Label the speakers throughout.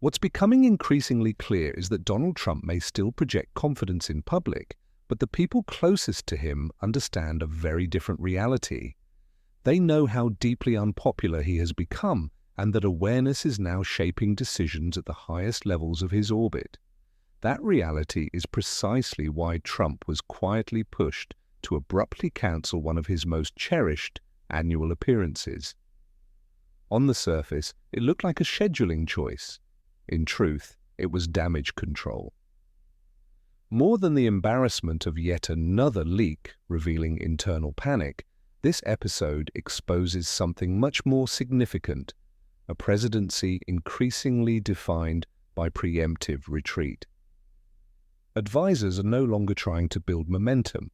Speaker 1: What's becoming increasingly clear is that Donald Trump may still project confidence in public, but the people closest to him understand a very different reality. They know how deeply unpopular he has become and that awareness is now shaping decisions at the highest levels of his orbit. That reality is precisely why Trump was quietly pushed to abruptly cancel one of his most cherished annual appearances. On the surface, it looked like a scheduling choice. In truth, it was damage control. More than the embarrassment of yet another leak revealing internal panic, this episode exposes something much more significant, a presidency increasingly defined by preemptive retreat. Advisors are no longer trying to build momentum.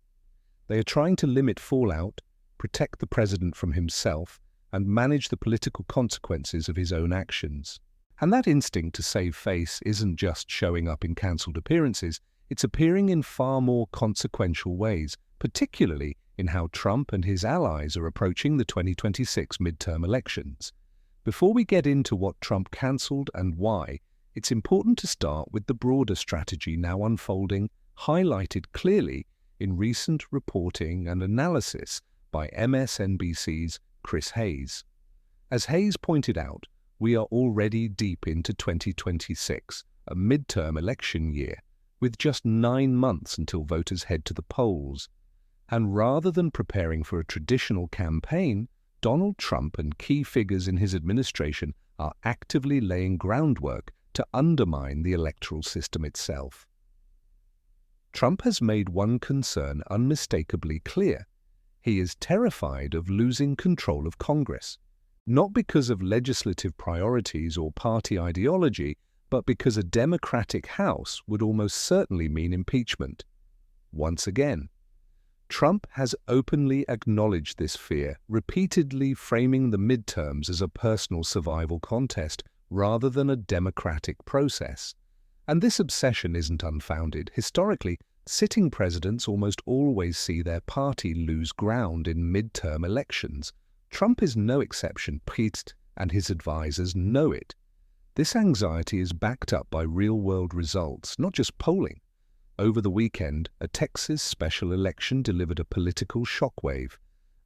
Speaker 1: They are trying to limit fallout, protect the president from himself, and manage the political consequences of his own actions. And that instinct to save face isn't just showing up in cancelled appearances, it's appearing in far more consequential ways, particularly in how Trump and his allies are approaching the 2026 midterm elections. Before we get into what Trump cancelled and why, it's important to start with the broader strategy now unfolding, highlighted clearly in recent reporting and analysis by MSNBC's Chris Hayes. As Hayes pointed out, we are already deep into 2026, a midterm election year, with just 9 months until voters head to the polls. And rather than preparing for a traditional campaign, Donald Trump and key figures in his administration are actively laying groundwork to undermine the electoral system itself. Trump has made one concern unmistakably clear. He is terrified of losing control of Congress, not because of legislative priorities or party ideology, but because a Democratic House would almost certainly mean impeachment. Once again, Trump has openly acknowledged this fear, repeatedly framing the midterms as a personal survival contest rather than a democratic process. And this obsession isn't unfounded. Historically, sitting presidents almost always see their party lose ground in midterm elections. Trump is no exception. Pete and his advisors know it. This anxiety is backed up by real-world results, not just polling. Over the weekend, a Texas special election delivered a political shockwave.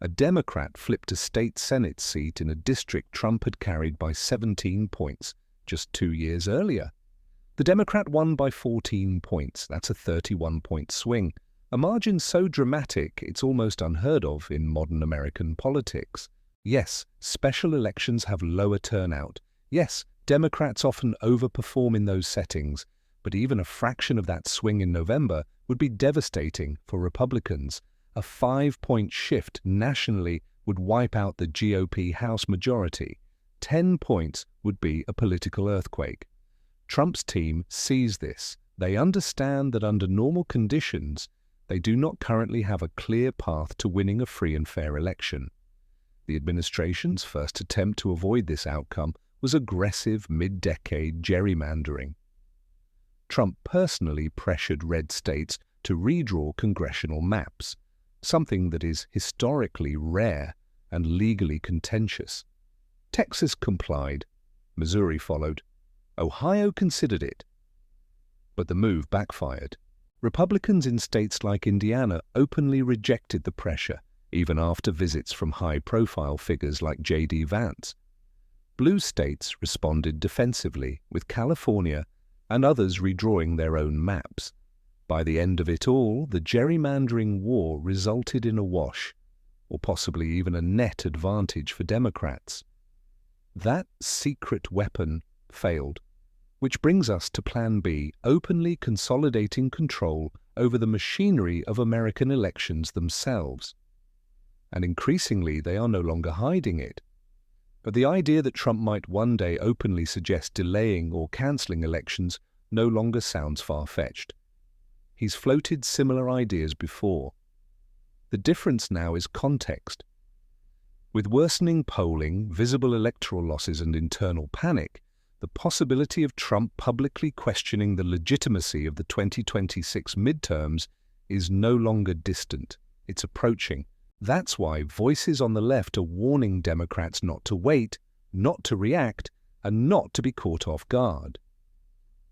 Speaker 1: A Democrat flipped a state Senate seat in a district Trump had carried by 17 points just 2 years earlier. The Democrat won by 14 points. That's a 31-point swing, a margin so dramatic it's almost unheard of in modern American politics. Yes, special elections have lower turnout. Yes, Democrats often overperform in those settings, but even a fraction of that swing in November would be devastating for Republicans. A 5-point shift nationally would wipe out the GOP House majority. 10 points would be a political earthquake. Trump's team sees this. They understand that under normal conditions, they do not currently have a clear path to winning a free and fair election. The administration's first attempt to avoid this outcome was aggressive mid-decade gerrymandering. Trump personally pressured red states to redraw congressional maps, something that is historically rare and legally contentious. Texas complied. Missouri followed. Ohio considered it. But the move backfired. Republicans in states like Indiana openly rejected the pressure, even after visits from high-profile figures like J.D. Vance. Blue states responded defensively, with California and others redrawing their own maps. By the end of it all, the gerrymandering war resulted in a wash, or possibly even a net advantage for Democrats. That secret weapon failed, which brings us to Plan B, openly consolidating control over the machinery of American elections themselves. And increasingly, they are no longer hiding it. But the idea that Trump might one day openly suggest delaying or cancelling elections no longer sounds far-fetched. He's floated similar ideas before. The difference now is context. With worsening polling, visible electoral losses and internal panic, the possibility of Trump publicly questioning the legitimacy of the 2026 midterms is no longer distant. It's approaching. That's why voices on the left are warning Democrats not to wait, not to react, and not to be caught off guard.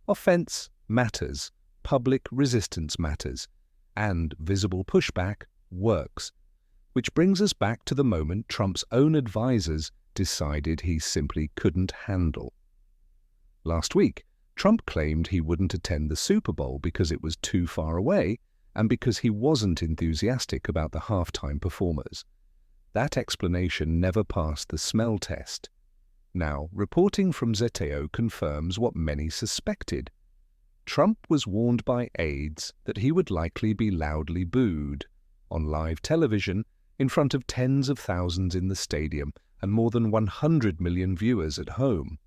Speaker 1: Offense matters, public resistance matters, and visible pushback works. Which brings us back to the moment Trump's own advisors decided he simply couldn't handle. Last week, Trump claimed he wouldn't attend the Super Bowl because it was too far away and because he wasn't enthusiastic about the halftime performers. That explanation never passed the smell test. Now, reporting from ZTO confirms what many suspected. Trump was warned by aides that he would likely be loudly booed on live television in front of tens of thousands in the stadium and more than 100 million viewers at home.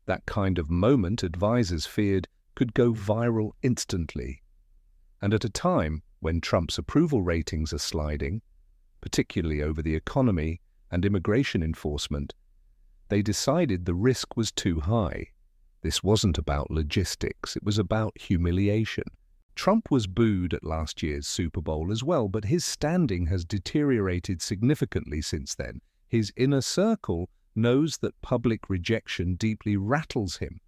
Speaker 1: That kind of moment, advisors feared, could go viral instantly. And at a time when Trump's approval ratings are sliding, particularly over the economy and immigration enforcement, they decided the risk was too high. This wasn't about logistics, it was about humiliation. Trump was booed at last year's Super Bowl as well, but his standing has deteriorated significantly since then. His inner circle knows that public rejection deeply rattles him,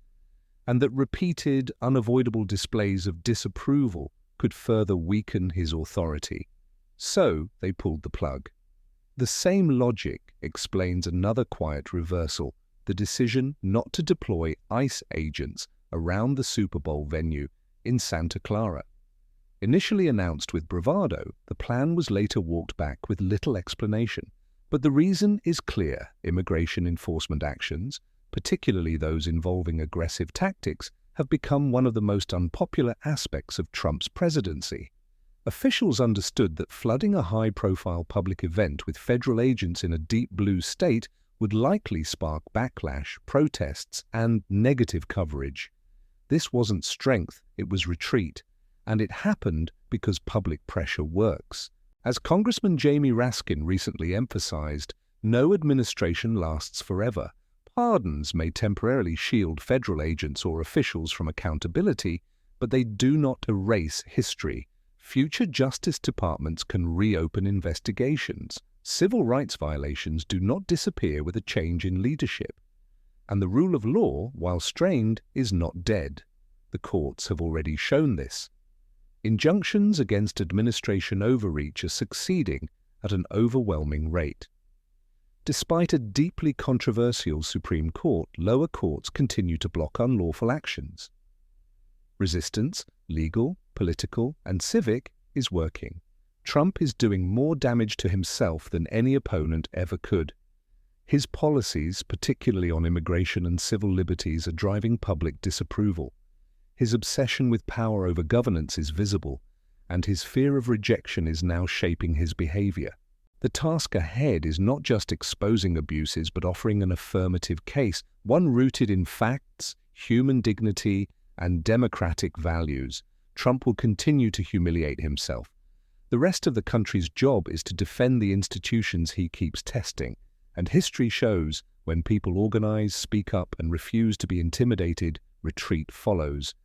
Speaker 1: and that repeated, unavoidable displays of disapproval could further weaken his authority. So they pulled the plug. The same logic explains another quiet reversal, the decision not to deploy ICE agents around the Super Bowl venue in Santa Clara. Initially announced with bravado, the plan was later walked back with little explanation. But the reason is clear: immigration enforcement actions, particularly those involving aggressive tactics, have become one of the most unpopular aspects of Trump's presidency. Officials understood that flooding a high-profile public event with federal agents in a deep blue state would likely spark backlash, protests, and negative coverage. This wasn't strength, it was retreat, and it happened because public pressure works. As Congressman Jamie Raskin recently emphasized, no administration lasts forever. Pardons may temporarily shield federal agents or officials from accountability, but they do not erase history. Future Justice Departments can reopen investigations. Civil rights violations do not disappear with a change in leadership. And the rule of law, while strained, is not dead. The courts have already shown this. Injunctions against administration overreach are succeeding at an overwhelming rate. Despite a deeply controversial Supreme Court, lower courts continue to block unlawful actions. Resistance, legal, political, and civic, is working. Trump is doing more damage to himself than any opponent ever could. His policies, particularly on immigration and civil liberties, are driving public disapproval. His obsession with power over governance is visible, and his fear of rejection is now shaping his behavior. The task ahead is not just exposing abuses, but offering an affirmative case, one rooted in facts, human dignity, and democratic values. Trump will continue to humiliate himself. The rest of the country's job is to defend the institutions he keeps testing, and history shows when people organize, speak up, and refuse to be intimidated, retreat follows.